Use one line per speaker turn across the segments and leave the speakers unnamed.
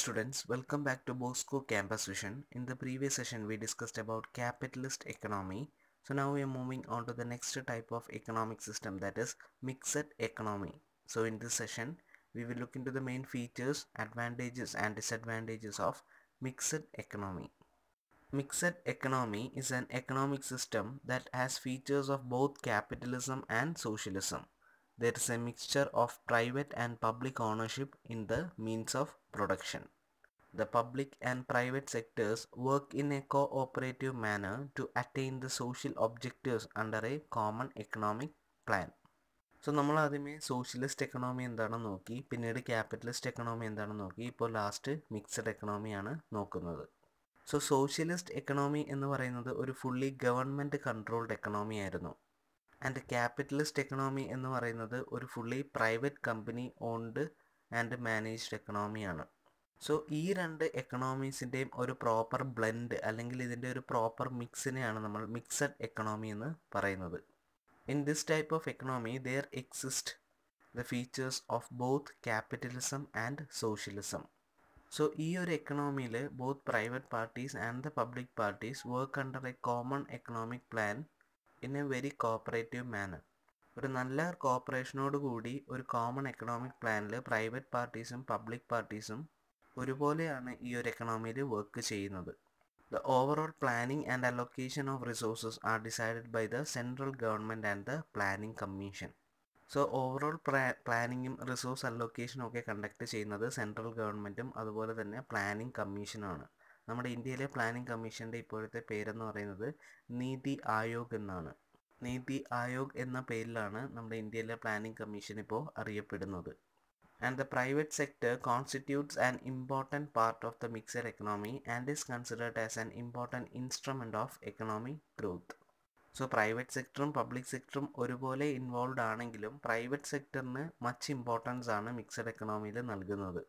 students, welcome back to Bosco Campus Vision. In the previous session we discussed about capitalist economy. So now we are moving on to the next type of economic system, that is mixed economy. So in this session we will look into the main features, advantages and disadvantages of mixed economy. Mixed economy is an economic system that has features of both capitalism and socialism. There is a mixture of private and public ownership in the means of production. The public and private sectors work in a cooperative manner to attain the social objectives under a common economic plan. So നമ്മൾ ആദ്യമേ socialist economy എന്താണെന്ന് നോക്കി, പിന്നീട് capitalist economy എന്താണെന്ന് നോക്കി, ഇപ്പോൾ last mixed എക്കണോമിയാണ് നോക്കുന്നത്. So socialist economy എന്ന് പറയുന്നത് ഒരു ഫുള്ളി ഗവൺമെൻറ് കൺട്രോൾഡ് എക്കണോമി ആയിരുന്നു. ആൻഡ് ക്യാപിറ്റലിസ്റ്റ് എക്കണോമി എന്ന് പറയുന്നത് ഒരു fully private company owned and managed എക്കണോമിയാണ്. സോ ഈ രണ്ട് എക്കണോമീസിൻ്റെയും ഒരു പ്രോപ്പർ ബ്ലെൻഡ് അല്ലെങ്കിൽ ഇതിൻ്റെ ഒരു പ്രോപ്പർ മിക്സിനെയാണ് നമ്മൾ മിക്സഡ് എക്കണോമി എന്ന് പറയുന്നത്. In this type of economy there exist the features of both capitalism and socialism. So ഈ ഒരു എക്കണോമിയിൽ both private parties and the public parties work under a common economic plan in a very cooperative manner. ഒരു നല്ല കോപ്പറേഷനോട് കൂടി ഒരു common economic പ്ലാനിൽ private പാർട്ടീസും public പാർട്ടീസും ഒരുപോലെയാണ് ഈ ഒരു എക്കണോമിയിൽ വർക്ക് ചെയ്യുന്നത്. The overall planning and allocation of resources are decided by the central government and the planning commission. So overall പ്ലാനിങ്ങും റിസോഴ്സ് അലോക്കേഷനും ഒക്കെ കണ്ടക്ട് ചെയ്യുന്നത് സെൻട്രൽ ഗവൺമെൻറ്റും അതുപോലെ തന്നെ പ്ലാനിംഗ് കമ്മീഷനുമാണ്. നമ്മുടെ ഇന്ത്യയിലെ പ്ലാനിംഗ് കമ്മീഷൻ്റെ ഇപ്പോഴത്തെ പേരെന്ന് പറയുന്നത് നീതി ആയോഗ് എന്നാണ്. നീതി ആയോഗ് എന്ന പേരിലാണ് നമ്മുടെ ഇന്ത്യയിലെ പ്ലാനിംഗ് കമ്മീഷൻ ഇപ്പോൾ അറിയപ്പെടുന്നത്. And the private sector constitutes an important part of the mixed economy and is considered as an important instrument of economic growth. So private sectorഉം പബ്ലിക് സെക്ടറും ഒരുപോലെ ഇൻവോൾവ് ആണെങ്കിലും പ്രൈവറ്റ് സെക്ടറിന് മച്ച് ഇമ്പോർട്ടൻസ് ആണ് mixed എക്കണോമിയിൽ നൽകുന്നത്.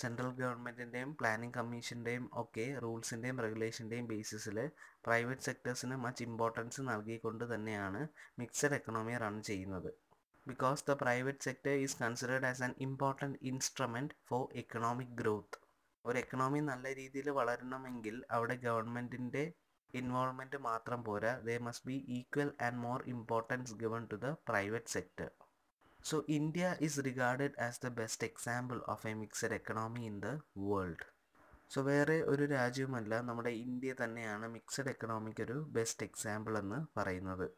സെൻട്രൽ ഗവൺമെൻറ്റിൻ്റെയും planning കമ്മീഷൻ്റെയും ഒക്കെ റൂൾസിൻ്റെയും റെഗുലേഷൻ്റെയും ബേസിസിൽ പ്രൈവറ്റ് സെക്ടേഴ്സിന് മച്ച് ഇമ്പോർട്ടൻസ് നൽകിക്കൊണ്ട് തന്നെയാണ് മിക്സഡ് എക്കണോമി റൺ ചെയ്യുന്നത്. Because the private sector is considered as an important instrument for economic growth. ഒരു എക്കണോമി നല്ല രീതിയിൽ വളരണമെങ്കിൽ അവിടെ ഗവൺമെൻറ്റിൻ്റെ ഇൻവോൾവ്മെൻറ്റ് മാത്രം പോരാ, there must be equal and more importance given to the private sector. So India is regarded as the best example of a mixed economy in the world. So വേറെ ഒരു രാജ്യവുമല്ല, നമ്മുടെ ഇന്ത്യ തന്നെയാണ് മിക്സഡ് എക്കണോമിക്ക് ഒരു best example എന്ന് പറയുന്നത്.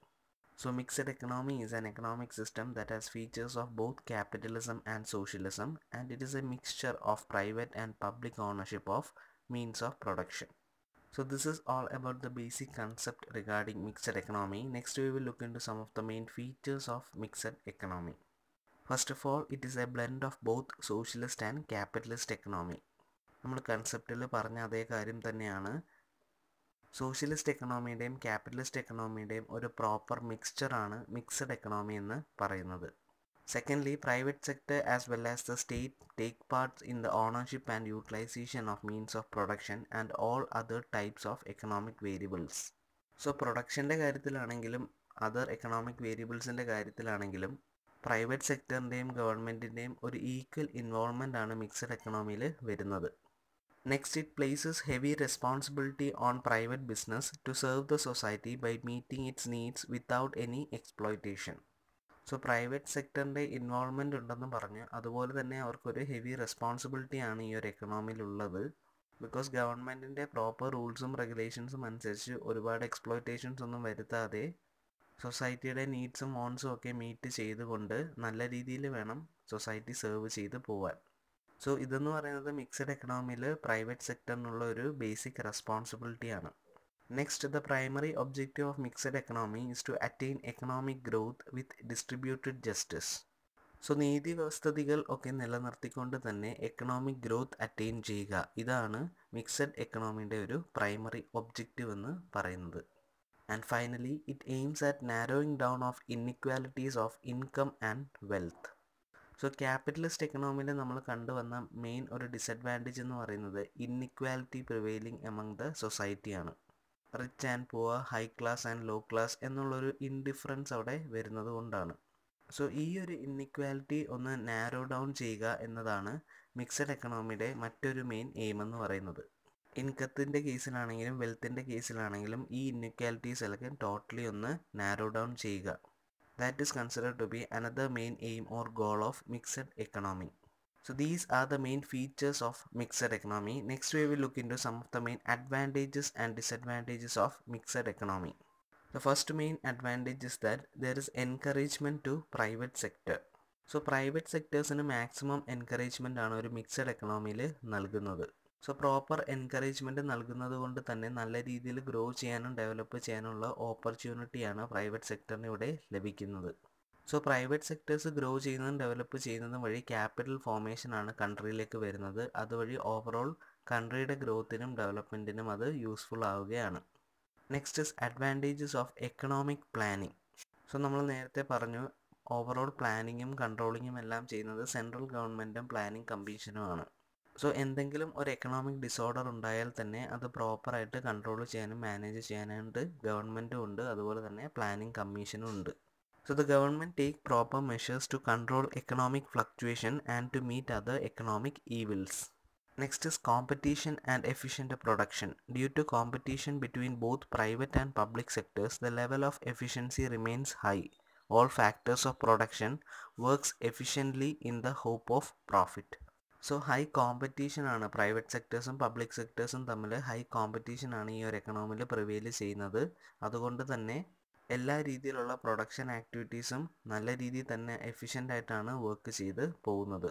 So mixed economy is an economic system that has features of both capitalism and socialism, and it is a mixture of private and public ownership of means of production. So this is all about the basic concept regarding mixed economy. Next we will look into some of the main features of mixed economy. First of all, it is a blend of both socialist and capitalist economy. നമ്മൾ കൺസെപ്റ്റിൽ പറഞ്ഞ അതേ കാര്യം തന്നെയാണ്. Socialist എക്കണോമിയുടെയും capitalist എക്കണോമിയുടെയും ഒരു proper മിക്സ്ചറാണ് mixed economy എന്ന് പറയുന്നത്. Secondly, private sector as well as the state take parts in the ownership and utilisation of means of production and all other types of economic variables. So പ്രൊഡക്ഷൻ്റെ കാര്യത്തിലാണെങ്കിലും other economic വേരിയബിൾസിൻ്റെ കാര്യത്തിലാണെങ്കിലും private സെക്ടറിൻ്റെയും ഗവൺമെൻറ്റിൻ്റെയും ഒരു equal involvement ആണ് mixed എക്കണോമിയിൽ വരുന്നത്. Next, it places heavy responsibility on private business to serve the society by meeting its needs without any exploitation. So private സെക്ടറിൻ്റെ ഇൻവോൾവ്മെൻ്റ് ഉണ്ടെന്ന് പറഞ്ഞ് അതുപോലെ തന്നെ അവർക്കൊരു ഹെവി റെസ്പോൺസിബിലിറ്റി ആണ് ഈ ഒരു എക്കണോമിയിലുള്ളത്. ബിക്കോസ് ഗവൺമെൻറ്റിൻ്റെ പ്രോപ്പർ റൂൾസും റെഗുലേഷൻസും അനുസരിച്ച് ഒരുപാട് എക്സ്പ്ലോയിറ്റേഷൻസ് ഒന്നും വരുത്താതെ സൊസൈറ്റിയുടെ നീഡ്സും വോൺസും ഒക്കെ മീറ്റ് ചെയ്തുകൊണ്ട് നല്ല രീതിയിൽ വേണം സൊസൈറ്റി സെർവ് ചെയ്ത് പോവാൻ. സോ ഇതെന്ന് പറയുന്നത് മിക്സഡ് എക്കണോമിയിൽ പ്രൈവറ്റ് സെക്ടറിനുള്ള ഒരു ബേസിക് റെസ്പോൺസിബിലിറ്റിയാണ്. Next, the primary objective of mixed economy is to attain economic growth with distributed justice. So നീതി വ്യവസ്ഥിതികൾ ഒക്കെ നിലനിർത്തിക്കൊണ്ട് തന്നെ എക്കണോമിക് ഗ്രോത്ത് അറ്റെയിൻ ചെയ്യുക, ഇതാണ് മിക്സഡ് എക്കണോമിൻ്റെ ഒരു പ്രൈമറി ഒബ്ജക്റ്റീവ് എന്ന് പറയുന്നത്. And finally, it aims at narrowing down of inequalities of income and wealth. So capitalist എക്കണോമിയിൽ നമ്മൾ കണ്ടുവന്ന മെയിൻ ഒരു ഡിസഡ്വാൻറ്റേജ് എന്ന് പറയുന്നത് ഇൻഇക്വാലിറ്റി പ്രിവെയിലിംഗ് എമംഗ് ദ സൊസൈറ്റിയാണ്. Rich and poor, high class and low class എന്നുള്ളൊരു ഇൻഡിഫറൻസ് അവിടെ വരുന്നത് കൊണ്ടാണ്. സോ ഈ ഒരു ഇന്നിക്വാലിറ്റി ഒന്ന് നാരോ ഡൗൺ ചെയ്യുക എന്നതാണ് മിക്സഡ് എക്കണോമിയുടെ മറ്റൊരു മെയിൻ എയിം എന്ന് പറയുന്നത്. ഇൻകത്തിൻ്റെ കേസിലാണെങ്കിലും വെൽത്തിൻ്റെ കേസിലാണെങ്കിലും ഈ ഇന്നിക്വാലിറ്റീസ് എല്ലാം ടോട്ടലി ഒന്ന് നാരോ ഡൗൺ ചെയ്യുക. That is considered to be another main aim or goal of mixed economy. So these are the main features of mixed economy. Next we will look into some of the main advantages and disadvantages of mixed economy. The first main advantage is that there is encouragement to private sector. So private sectors in maximum encouragement ആണ് ഒരു mixed എക്കണോമിയിൽ നൽകുന്നത്. So proper encouragement നൽകുന്നത് കൊണ്ട് തന്നെ നല്ല രീതിയിൽ grow ചെയ്യാനും ഡെവലപ്പ് ചെയ്യാനുള്ള ഓപ്പർച്യൂണിറ്റിയാണ് പ്രൈവറ്റ് സെക്ടറിന് ഇവിടെ ലഭിക്കുന്നത്. സോ പ്രൈവറ്റ് സെക്ടേഴ്സ് ഗ്രോ ചെയ്യുന്നതും ഡെവലപ്പ് ചെയ്യുന്നതും വഴി ക്യാപിറ്റൽ ഫോർമേഷനാണ് കൺട്രിയിലേക്ക് വരുന്നത്. അതുവഴി ഓവറോൾ കൺട്രിയുടെ ഗ്രോത്തിനും ഡെവലപ്മെൻറ്റിനും അത് യൂസ്ഫുൾ ആവുകയാണ്. Next is advantages of economic planning. So നമ്മൾ നേരത്തെ പറഞ്ഞു ഓവറോൾ പ്ലാനിങ്ങും കൺട്രോളിങ്ങും എല്ലാം ചെയ്യുന്നത് സെൻട്രൽ ഗവൺമെൻറ്റും പ്ലാനിങ് കമ്മീഷനുമാണ്. സോ എന്തെങ്കിലും ഒരു എക്കണോമിക് ഡിസോർഡർ ഉണ്ടായാൽ തന്നെ അത് പ്രോപ്പറായിട്ട് കൺട്രോൾ ചെയ്യാനും മാനേജ് ചെയ്യാനായിട്ട് ഗവൺമെൻറ്റും ഉണ്ട്, അതുപോലെ തന്നെ പ്ലാനിങ് കമ്മീഷനും ഉണ്ട്. So the government take proper measures to control economic fluctuation and to meet other economic evils. Next is competition and efficient production. Due to competition between both private and public sectors the level of efficiency remains high. All factors of production works efficiently in the hope of profit. So high competition ആണ് private സെക്ടേഴ്സും public സെക്ടേഴ്സും തമ്മിൽ high competition ആണ് ഈ ഒരു എക്കണോമിയിൽ prevail ചെയ്യുന്നത്. അതുകൊണ്ട് തന്നെ എല്ലാ രീതിയിലുള്ള പ്രൊഡക്ഷൻ ആക്ടിവിറ്റീസും നല്ല രീതിയിൽ തന്നെ എഫിഷ്യൻ്റ് ആയിട്ടാണ് വർക്ക് ചെയ്ത് പോകുന്നത്.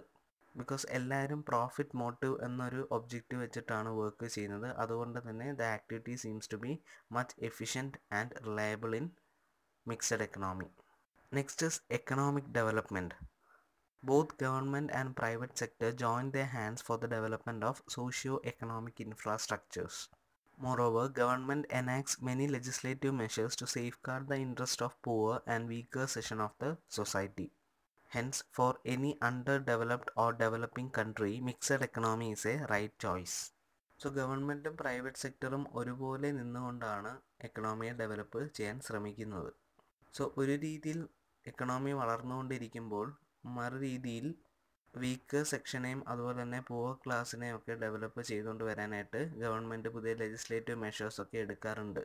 ബിക്കോസ് എല്ലാവരും പ്രോഫിറ്റ് മോട്ടീവ് എന്നൊരു ഒബ്ജക്റ്റീവ് വെച്ചിട്ടാണ് വർക്ക് ചെയ്യുന്നത്. അതുകൊണ്ട് തന്നെ the activity seems to be much efficient and reliable in mixed economy. Next is economic development. Both government and private sector join their hands for the development of socio-economic infrastructures. Moreover, government enacts many legislative measures to safeguard the interest of poor and weaker section of the society. Hence, for any underdeveloped or developing country, mixed economy is a right choice. So ഗവൺമെൻറ്റും private സെക്ടറും ഒരുപോലെ നിന്നുകൊണ്ടാണ് എക്കണോമിയെ develop ചെയ്യാൻ ശ്രമിക്കുന്നത്. So ഒരു രീതിയിൽ economy വളർന്നുകൊണ്ടിരിക്കുമ്പോൾ മറു രീതിയിൽ weaker സെക്ഷനെയും അതുപോലെ തന്നെ പുവർ ക്ലാസ്സിനെയും ഒക്കെ ഡെവലപ്പ് ചെയ്തുകൊണ്ട് വരാനായിട്ട് ഗവൺമെൻറ് പുതിയ ലെജിസ്ലേറ്റീവ് മെഷേഴ്സൊക്കെ എടുക്കാറുണ്ട്.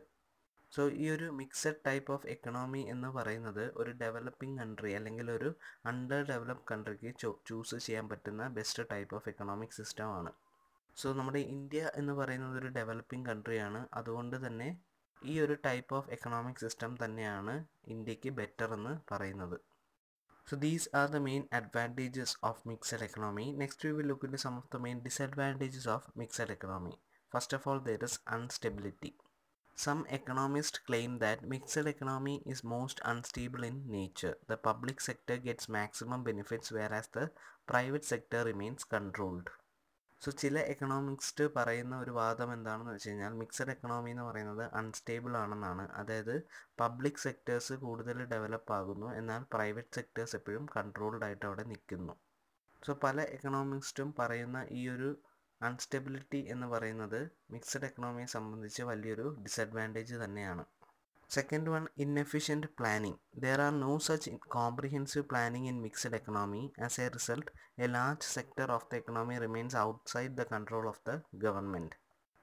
സോ ഈ ഒരു മിക്സഡ് ടൈപ്പ് ഓഫ് എക്കണോമി എന്ന് പറയുന്നത് ഒരു ഡെവലപ്പിംഗ് കൺട്രി അല്ലെങ്കിൽ ഒരു അണ്ടർ ഡെവലപ്ഡ് കൺട്രിക്ക് ചൂസ് ചെയ്യാൻ പറ്റുന്ന ബെസ്റ്റ് ടൈപ്പ് ഓഫ് എക്കണോമിക് സിസ്റ്റമാണ്. സോ നമ്മുടെ ഇന്ത്യ എന്ന് പറയുന്നത് ഒരു ഡെവലപ്പിംഗ് കൺട്രിയാണ്. അതുകൊണ്ട് തന്നെ ഈ ഒരു ടൈപ്പ് ഓഫ് എക്കണോമിക് സിസ്റ്റം തന്നെയാണ് ഇന്ത്യക്ക് ബെറ്റർ എന്ന് പറയുന്നത്. So these are the main advantages of mixed economy. Next we will look into some of the main disadvantages of mixed economy. First of all there is instability. Some economists claim that mixed economy is most unstable in nature. The public sector gets maximum benefits whereas the private sector remains controlled. So ചില എക്കണോമിക്സ്റ്റ് പറയുന്ന ഒരു വാദം എന്താണെന്ന് വെച്ച് കഴിഞ്ഞാൽ mixed economy എന്ന് പറയുന്നത് unstable ആണെന്നാണ്. അതായത് പബ്ലിക് സെക്ടേഴ്സ് കൂടുതൽ ഡെവലപ്പ് ആകുന്നു, എന്നാൽ പ്രൈവറ്റ് സെക്ടേഴ്സ് എപ്പോഴും കൺട്രോൾഡ് ആയിട്ട് അവിടെ നിൽക്കുന്നു. സോ പല എക്കണോമിക്സ്റ്റും പറയുന്ന ഈ ഒരു അൺസ്റ്റെബിലിറ്റി എന്ന് പറയുന്നത് മിക്സഡ് എക്കണോമിയെ സംബന്ധിച്ച് വലിയൊരു ഡിസഡ്വാൻറ്റേജ് തന്നെയാണ്. Second one, inefficient planning. There are no such comprehensive planning in mixed economy. As a result, a large sector of the economy remains outside the control of the government.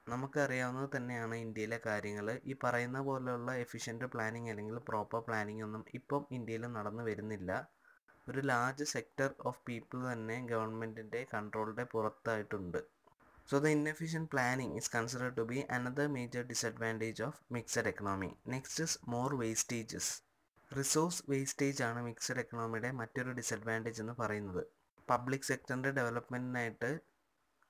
നമുക്കറിയാവുന്നത് തന്നെയാണ് ഇന്ത്യയിലെ കാര്യങ്ങൾ. ഈ പറയുന്ന പോലെയുള്ള efficient planning അല്ലെങ്കിൽ proper planning ഒന്നും ഇപ്പം ഇന്ത്യയിൽ നടന്നു വരുന്നില്ല. ഒരു ലാർജ് സെക്ടർ ഓഫ് പീപ്പിൾ തന്നെ ഗവൺമെൻറ്റിൻ്റെ കൺട്രോളിൻ്റെ പുറത്തായിട്ടുണ്ട്. So the inefficient planning is considered to be another major disadvantage of mixed economy. Next is more wastages. Resource wastage ആണ് മിക്സഡ് എക്കണോമിയുടെ മറ്റൊരു ഡിസഡ്വാൻറ്റേജ് എന്ന് പറയുന്നത്. പബ്ലിക് സെക്ടറിൻ്റെ ഡെവലപ്മെൻറ്റിനായിട്ട്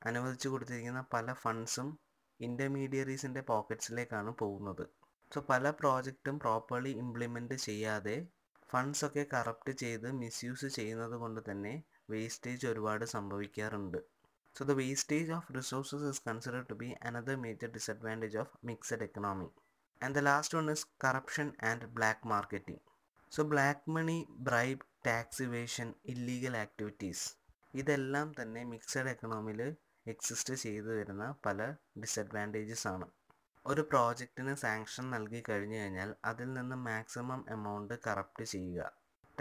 അനുവദിച്ചു കൊടുത്തിരിക്കുന്ന പല ഫണ്ട്സും ഇൻ്റർമീഡിയറീസിൻ്റെ പോക്കറ്റ്സിലേക്കാണ് പോകുന്നത്. സോ പല പ്രോജക്റ്റും പ്രോപ്പർലി ഇംപ്ലിമെൻറ്റ് ചെയ്യാതെ ഫണ്ട്സൊക്കെ കറപ്റ്റ് ചെയ്ത് മിസ്യൂസ് ചെയ്യുന്നത് കൊണ്ട് തന്നെ വേസ്റ്റേജ് ഒരുപാട് സംഭവിക്കാറുണ്ട്. So the wastage of resources is considered to be another major disadvantage of mixed economy. And the last one is corruption and black marketing. So black money, bribe, tax evasion, illegal activities ഇതെല്ലാം തന്നെ mixed എക്കണോമിയിൽ exist ചെയ്തു വരുന്ന പല disadvantages ആണ്. ഒരു പ്രോജക്റ്റിന് sanction നൽകി കഴിഞ്ഞു കഴിഞ്ഞാൽ അതിൽ നിന്ന് മാക്സിമം എമൗണ്ട് കറപ്റ്റ് ചെയ്യുക.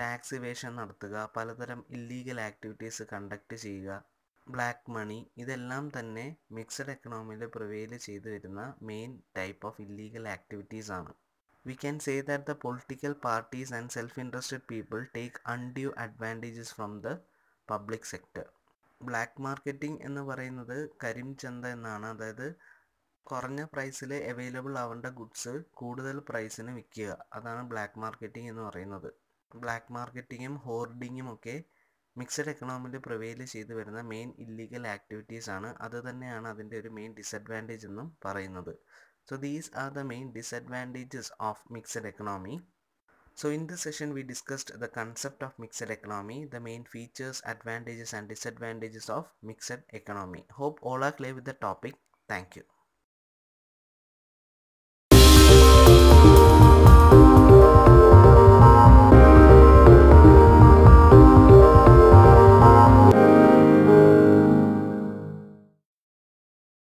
ടാക്സ് ഇവേഷൻ നടത്തുക, പലതരം ഇല്ലീഗൽ ആക്ടിവിറ്റീസ് കണ്ടക്ട് ചെയ്യുക, ബ്ലാക്ക് മണി, ഇതെല്ലാം തന്നെ മിക്സഡ് എക്കണോമിയിൽ പ്രിവെയിൽ ചെയ്തു വരുന്ന main type of illegal activities ആണ്. We can say that the political parties and self-interested people take undue advantages from the public sector. Black marketing എന്ന് പറയുന്നത് കരിംചന്ത എന്നാണ്. അതായത് കുറഞ്ഞ പ്രൈസിൽ അവൈലബിൾ ആവേണ്ട ഗുഡ്സ് കൂടുതൽ പ്രൈസിന് വിൽക്കുക, അതാണ് ബ്ലാക്ക് മാർക്കറ്റിംഗ് എന്ന് പറയുന്നത്. ബ്ലാക്ക് മാർക്കറ്റിങ്ങും ഹോർഡിങ്ങും ഒക്കെ മിക്സഡ് എക്കണോമിയിൽ പ്രിവെയിൽ ചെയ്തു വരുന്ന മെയിൻ ഇല്ലീഗൽ ആക്ടിവിറ്റീസ് ആണ്. അത് തന്നെയാണ് അതിൻ്റെ ഒരു മെയിൻ ഡിസഡ്വാൻറ്റേജ് എന്നും പറയുന്നത്. So these are the main disadvantages of mixed economy. So in this session we discussed the concept of mixed economy, the main features, advantages and disadvantages of mixed economy. Hope all are clear with the topic. Thank you.